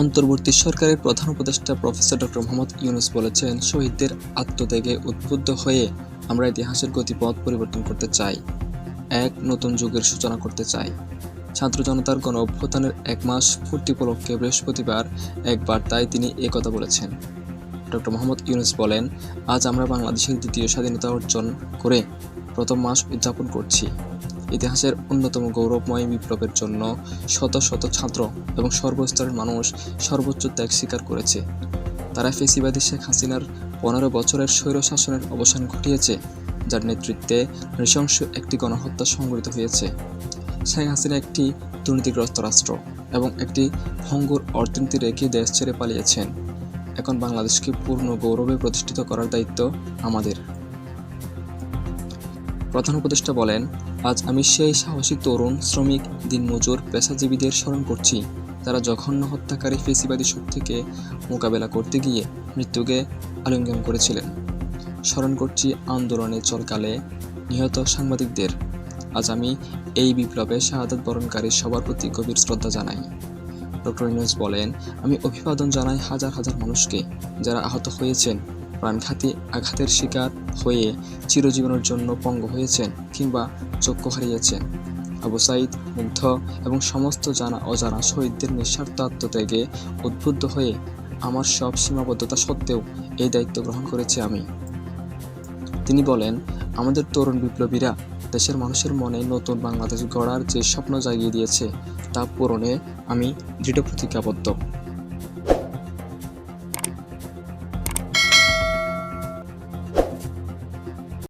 অন্তর্বর্তী সরকারের প্রধান উপদেষ্টা প্রফেসর ডক্টর মোহাম্মদ ইউনূস বলেছেন, শহীদদের আত্মত্যাগে উদ্বুদ্ধ হয়ে আমরা ইতিহাসের গতিপথ পরিবর্তন করতে চাই, এক নতুন যুগের সূচনা করতে চাই। ছাত্র জনতার গণ অভ্যুত্থানের ১ মাস পূর্তি উপলক্ষে বৃহস্পতিবার এক বার্তায় তিনি একথা বলেছেন। ডক্টর মোহাম্মদ ইউনূস বলেন, আজ আমরা বাংলাদেশের দ্বিতীয় স্বাধীনতা অর্জন করে প্রথম মাস উদযাপন করছি। ইতিহাসের অন্যতম গৌরবময় বিপ্লবের জন্য শত শত ছাত্র এবং সর্বস্তরের মানুষ সর্বোচ্চ ত্যাগ স্বীকার করেছে। তারা ফ্যাসিবাদী শেখ হাসিনার ১৫ বছরের স্বৈরশাসনের অবসান ঘটিয়েছে, যার নেতৃত্বে নৃশংস একটি গণহত্যা সংঘটিত হয়েছে। শেখ হাসিনা একটি দুর্নীতিগ্রস্ত রাষ্ট্র এবং একটি ভঙ্গুর অর্থনীতি রেখে দেশ ছেড়ে পালিয়েছেন। এখন বাংলাদেশকে পূর্ণ গৌরবে প্রতিষ্ঠিত করার দায়িত্ব আমাদের। প্রধান উপদেষ্টা বলেন, আজ আমি সেই সাহসী তরুণ, শ্রমিক, দিনমজুর, পেশাজীবীদের স্মরণ করছি, যারা জঘন্য হত্যাকারী ফ্যাসিবাদী শক্তিকে মোকাবেলা করতে গিয়ে মৃত্যুকে আলিঙ্গন করেছিলেন। স্মরণ করছি আন্দোলনে চলাকালে নিহত সাংবাদিকদের। আজ আমি এই বিপ্লবে শাহাদাত বরণকারী সবার প্রতি গভীর শ্রদ্ধা জানাই। ডক্টর ইউনূস বলেন, আমি অভিবাদন জানাই হাজার হাজার মানুষকে, যারা আহত হয়েছেন, প্রাণঘাতী আঘাতের শিকার হয়ে চিরজীবনের জন্য পঙ্গু হয়েছেন কিংবা চক্ষু হারিয়েছেন। আবু সাঈদ, মুগ্ধ এবং সমস্ত জানা অজানা শহীদদের নিঃস্বার্থ আত্মত্যাগে উদ্বুদ্ধ হয়ে আমার সব সীমাবদ্ধতা সত্ত্বেও এই দায়িত্ব গ্রহণ করেছি আমি। তিনি বলেন, আমাদের তরুণ বিপ্লবীরা দেশের মানুষের মনে নতুন বাংলাদেশ গড়ার যে স্বপ্ন জাগিয়ে দিয়েছে, তা পূরণে আমি দৃঢ় প্রতিজ্ঞাবদ্ধ।